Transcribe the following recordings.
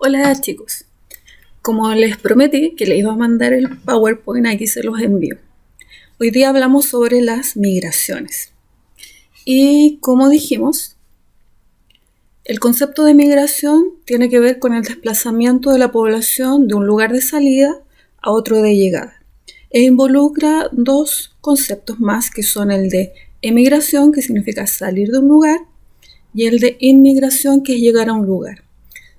Hola chicos, como les prometí que les iba a mandar el PowerPoint, aquí se los envío. Hoy día hablamos sobre las migraciones. Y como dijimos, el concepto de migración tiene que ver con el desplazamiento de la población de un lugar de salida a otro de llegada. E involucra dos conceptos más, que son el de emigración, que significa salir de un lugar, y el de inmigración, que es llegar a un lugar.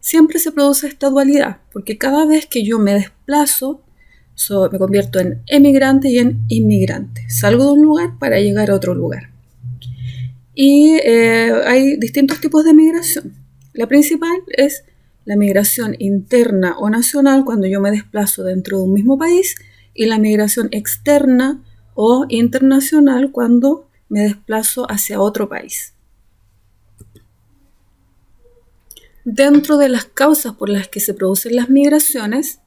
Siempre se produce esta dualidad, porque cada vez que yo me desplazo, me convierto en emigrante y en inmigrante. Salgo de un lugar para llegar a otro lugar. Y hay distintos tipos de migración. La principal es la migración interna o nacional, cuando yo me desplazo dentro de un mismo país, y la migración externa o internacional, cuando me desplazo hacia otro país. Dentro de las causas por las que se producen las migraciones,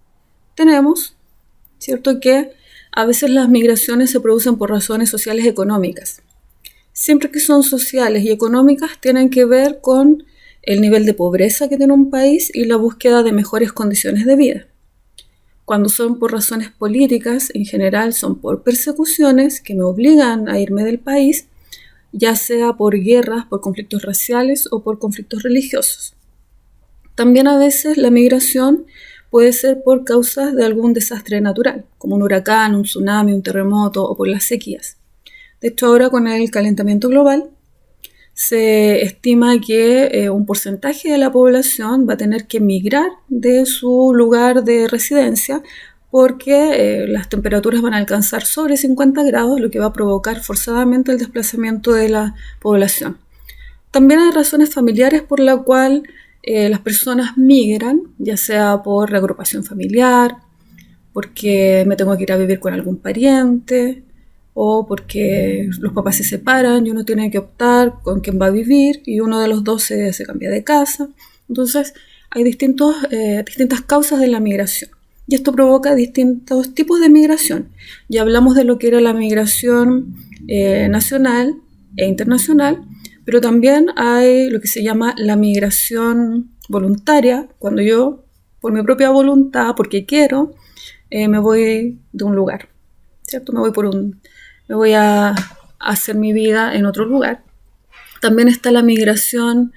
tenemos, ¿cierto?, que a veces las migraciones se producen por razones sociales y económicas. Siempre que son sociales y económicas, tienen que ver con el nivel de pobreza que tiene un país y la búsqueda de mejores condiciones de vida. Cuando son por razones políticas, en general son por persecuciones que me obligan a irme del país, ya sea por guerras, por conflictos raciales o por conflictos religiosos. También a veces la migración puede ser por causas de algún desastre natural, como un huracán, un tsunami, un terremoto o por las sequías. De hecho, ahora con el calentamiento global se estima que un porcentaje de la población va a tener que migrar de su lugar de residencia porque las temperaturas van a alcanzar sobre 50 grados, lo que va a provocar forzadamente el desplazamiento de la población. También hay razones familiares por la cual las personas migran, ya sea por reagrupación familiar, porque me tengo que ir a vivir con algún pariente, o porque los papás se separan y uno tiene que optar con quién va a vivir y uno de los dos se cambia de casa. Entonces hay distintas causas de la migración y esto provoca distintos tipos de migración. Ya hablamos de lo que era la migración nacional e internacional, pero también hay lo que se llama la migración voluntaria, cuando yo, por mi propia voluntad, porque quiero, me voy de un lugar, ¿cierto? Me voy a hacer mi vida en otro lugar. También está la migración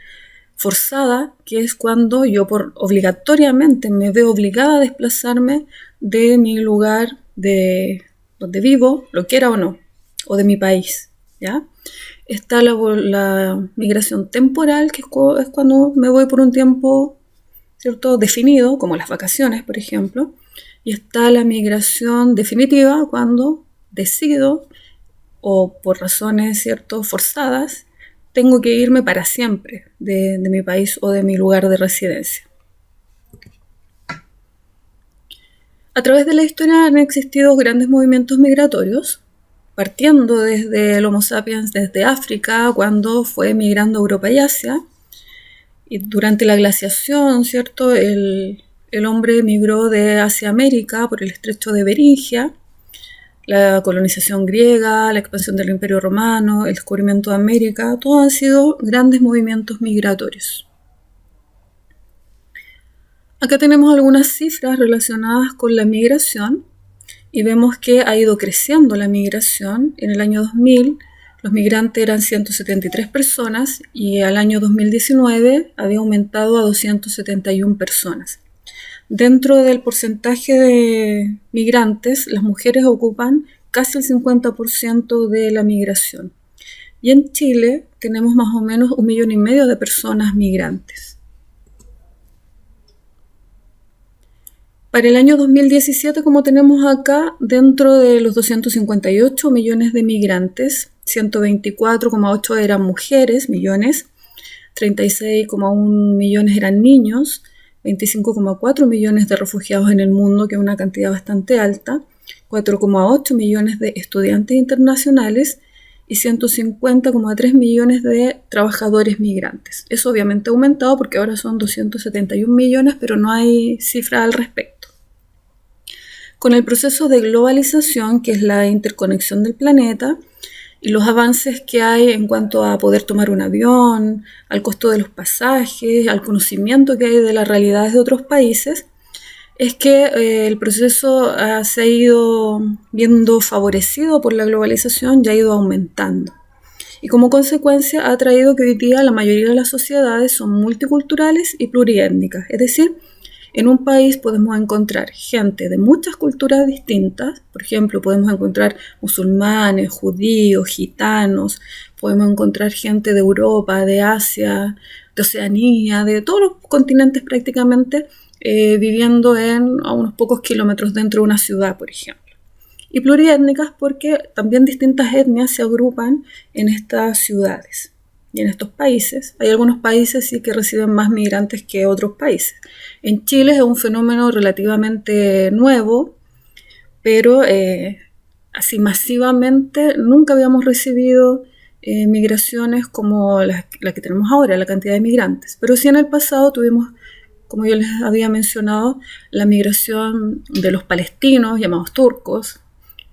forzada, que es cuando yo obligatoriamente me veo obligada a desplazarme de mi lugar de donde vivo, lo quiera o no, o de mi país, ¿ya? Está la migración temporal, que es cuando me voy por un tiempo, ¿cierto?, definido, como las vacaciones, por ejemplo. Y está la migración definitiva, cuando decido, o por razones, ¿cierto?, forzadas, tengo que irme para siempre de mi país o de mi lugar de residencia. A través de la historia han existido grandes movimientos migratorios, partiendo desde el Homo sapiens, desde África, cuando fue migrando a Europa y Asia. Y durante la glaciación, ¿cierto?, el hombre migró de Asia a América por el estrecho de Beringia. La colonización griega, la expansión del Imperio Romano, el descubrimiento de América, todos han sido grandes movimientos migratorios. Acá tenemos algunas cifras relacionadas con la migración y vemos que ha ido creciendo la migración. En el año 2000 los migrantes eran 173 personas y al año 2019 había aumentado a 271 personas. Dentro del porcentaje de migrantes, las mujeres ocupan casi el 50% de la migración. Y en Chile tenemos más o menos 1,5 millones de personas migrantes. Para el año 2017, como tenemos acá, dentro de los 258 millones de migrantes, 124,8 eran mujeres, millones, 36,1 millones eran niños, 25,4 millones de refugiados en el mundo, que es una cantidad bastante alta, 4,8 millones de estudiantes internacionales y 150,3 millones de trabajadores migrantes. Eso obviamente ha aumentado porque ahora son 271 millones, pero no hay cifra al respecto. Con el proceso de globalización, que es la interconexión del planeta, y los avances que hay en cuanto a poder tomar un avión, al costo de los pasajes, al conocimiento que hay de las realidades de otros países, es que el proceso se ha ido viendo favorecido por la globalización y ha ido aumentando. Y como consecuencia ha traído que hoy día la mayoría de las sociedades son multiculturales y pluriétnicas. Es decir, en un país podemos encontrar gente de muchas culturas distintas. Por ejemplo, podemos encontrar musulmanes, judíos, gitanos. Podemos encontrar gente de Europa, de Asia, de Oceanía, de todos los continentes prácticamente, viviendo a unos pocos kilómetros dentro de una ciudad, por ejemplo. Y pluriétnicas porque también distintas etnias se agrupan en estas ciudades y en estos países. Hay algunos países sí que reciben más migrantes que otros países. En Chile es un fenómeno relativamente nuevo, pero así masivamente nunca habíamos recibido migraciones como la que tenemos ahora, la cantidad de migrantes. Pero sí en el pasado tuvimos, como yo les había mencionado, la migración de los palestinos, llamados turcos,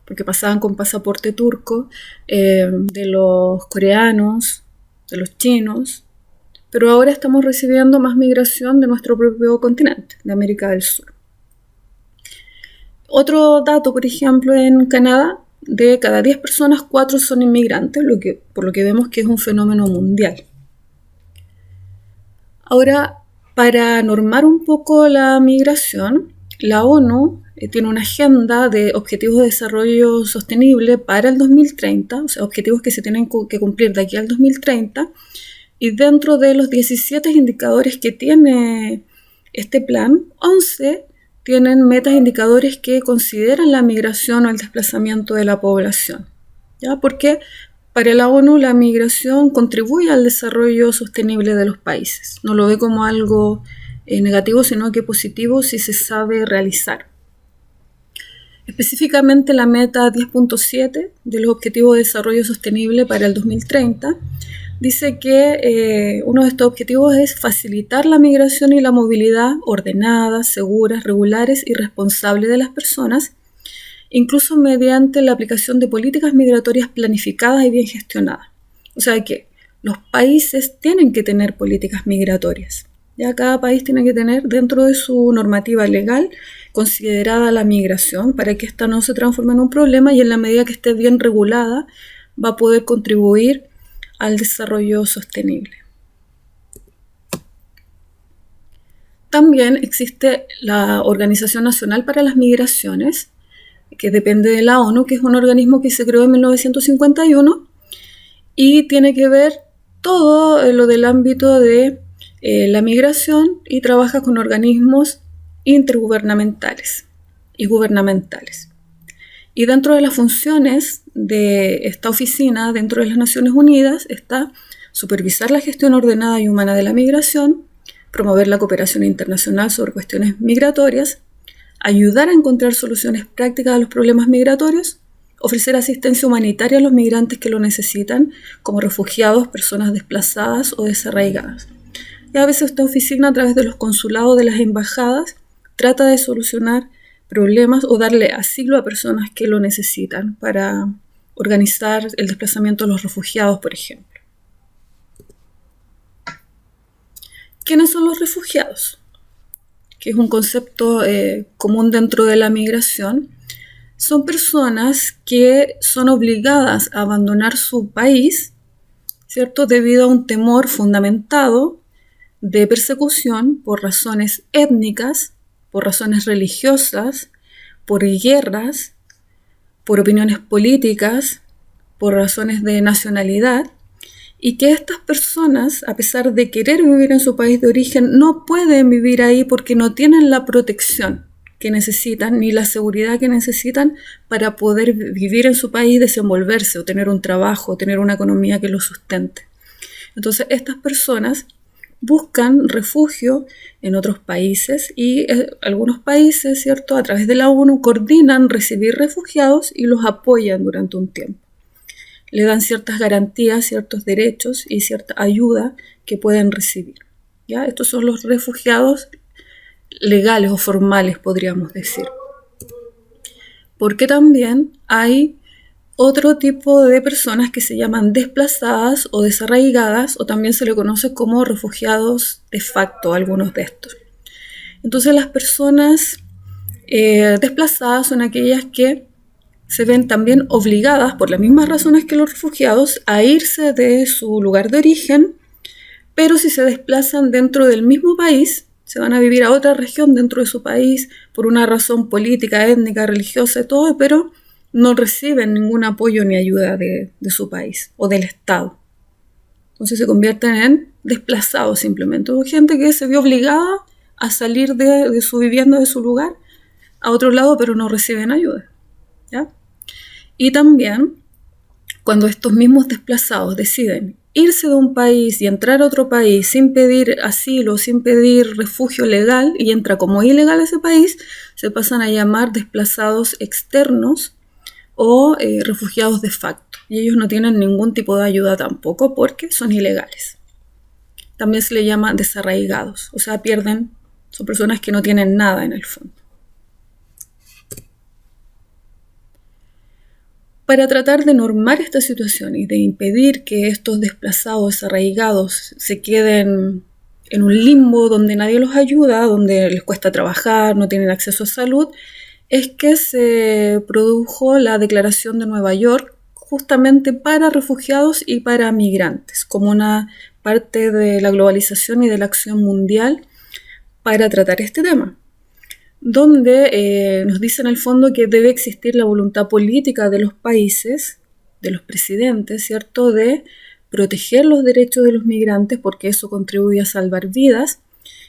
porque pasaban con pasaporte turco, de los coreanos, de los chinos, pero ahora estamos recibiendo más migración de nuestro propio continente, de América del Sur. Otro dato, por ejemplo, en Canadá, de cada 10 personas, 4 son inmigrantes, por lo que vemos que es un fenómeno mundial. Ahora, para normar un poco la migración, la ONU tiene una agenda de objetivos de desarrollo sostenible para el 2030, o sea, objetivos que se tienen que cumplir de aquí al 2030, y dentro de los 17 indicadores que tiene este plan, 11 tienen metas e indicadores que consideran la migración o el desplazamiento de la población, ¿ya? Porque para la ONU la migración contribuye al desarrollo sostenible de los países, no lo ve como algo negativo, sino que positivo si se sabe realizar. Específicamente la meta 10.7 de los Objetivos de Desarrollo Sostenible para el 2030 dice que uno de estos objetivos es facilitar la migración y la movilidad ordenadas, seguras, regulares y responsables de las personas, incluso mediante la aplicación de políticas migratorias planificadas y bien gestionadas. O sea que los países tienen que tener políticas migratorias. Ya cada país tiene que tener dentro de su normativa legal considerada la migración para que ésta no se transforme en un problema, y en la medida que esté bien regulada va a poder contribuir al desarrollo sostenible. También existe la Organización Nacional para las Migraciones, que depende de la ONU, que es un organismo que se creó en 1951 y tiene que ver todo lo del ámbito de la migración, y trabaja con organismos intergubernamentales y gubernamentales. Y dentro de las funciones de esta oficina dentro de las Naciones Unidas está supervisar la gestión ordenada y humana de la migración, promover la cooperación internacional sobre cuestiones migratorias, ayudar a encontrar soluciones prácticas a los problemas migratorios, ofrecer asistencia humanitaria a los migrantes que lo necesitan, como refugiados, personas desplazadas o desarraigadas. Y a veces esta oficina, a través de los consulados de las embajadas, trata de solucionar problemas o darle asilo a personas que lo necesitan para organizar el desplazamiento de los refugiados, por ejemplo. ¿Quiénes son los refugiados? Que es un concepto común dentro de la migración. Son personas que son obligadas a abandonar su país, ¿cierto?, debido a un temor fundamentado de persecución por razones étnicas, por razones religiosas, por guerras, por opiniones políticas, por razones de nacionalidad, y que estas personas, a pesar de querer vivir en su país de origen, no pueden vivir ahí porque no tienen la protección que necesitan ni la seguridad que necesitan para poder vivir en su país, desenvolverse o tener un trabajo, o tener una economía que los sustente. Entonces estas personas buscan refugio en otros países, y algunos países, ¿cierto?, a través de la ONU coordinan recibir refugiados y los apoyan durante un tiempo. Le dan ciertas garantías, ciertos derechos y cierta ayuda que pueden recibir, ¿ya? Estos son los refugiados legales o formales, podríamos decir. Porque también hay otro tipo de personas que se llaman desplazadas o desarraigadas, o también se le conoce como refugiados de facto, algunos de estos. Entonces las personas desplazadas son aquellas que se ven también obligadas, por las mismas razones que los refugiados, a irse de su lugar de origen, pero si se desplazan dentro del mismo país, se van a vivir a otra región dentro de su país por una razón política, étnica, religiosa y todo, pero no reciben ningún apoyo ni ayuda de su país o del Estado. Entonces se convierten en desplazados simplemente. Hubo gente que se vio obligada a salir de su vivienda, de su lugar, a otro lado, pero no reciben ayuda, ¿ya? Y también, cuando estos mismos desplazados deciden irse de un país y entrar a otro país sin pedir asilo, sin pedir refugio legal, y entra como ilegal a ese país, se pasan a llamar desplazados externos o refugiados de facto. Y ellos no tienen ningún tipo de ayuda tampoco porque son ilegales. También se le llama desarraigados, o sea, son personas que no tienen nada en el fondo. Para tratar de normar esta situación y de impedir que estos desplazados desarraigados se queden en un limbo donde nadie los ayuda, donde les cuesta trabajar, no tienen acceso a salud, es que se produjo la Declaración de Nueva York justamente para refugiados y para migrantes, como una parte de la globalización y de la acción mundial para tratar este tema, donde nos dice en el fondo que debe existir la voluntad política de los países, de los presidentes, ¿cierto?, de proteger los derechos de los migrantes porque eso contribuye a salvar vidas,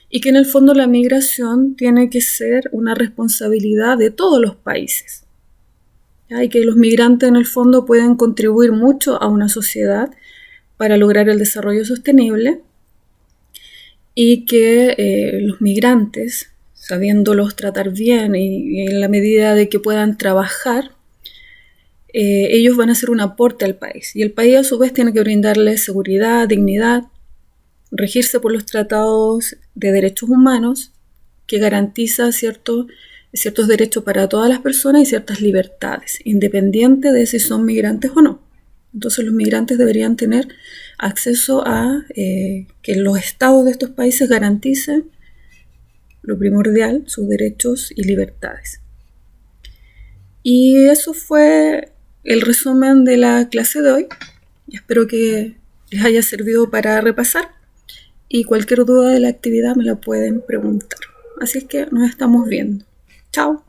y que en el fondo la migración tiene que ser una responsabilidad de todos los países. ¿Ya? Y que los migrantes en el fondo pueden contribuir mucho a una sociedad para lograr el desarrollo sostenible, y que los migrantes, sabiéndolos tratar bien y en la medida de que puedan trabajar, ellos van a hacer un aporte al país. Y el país a su vez tiene que brindarles seguridad, dignidad, regirse por los tratados de derechos humanos que garantiza ciertos derechos para todas las personas y ciertas libertades, independiente de si son migrantes o no. Entonces los migrantes deberían tener acceso a que los estados de estos países garanticen lo primordial, sus derechos y libertades. Y eso fue el resumen de la clase de hoy. Espero que les haya servido para repasar. Y cualquier duda de la actividad me la pueden preguntar. Así es que nos estamos viendo. Chao.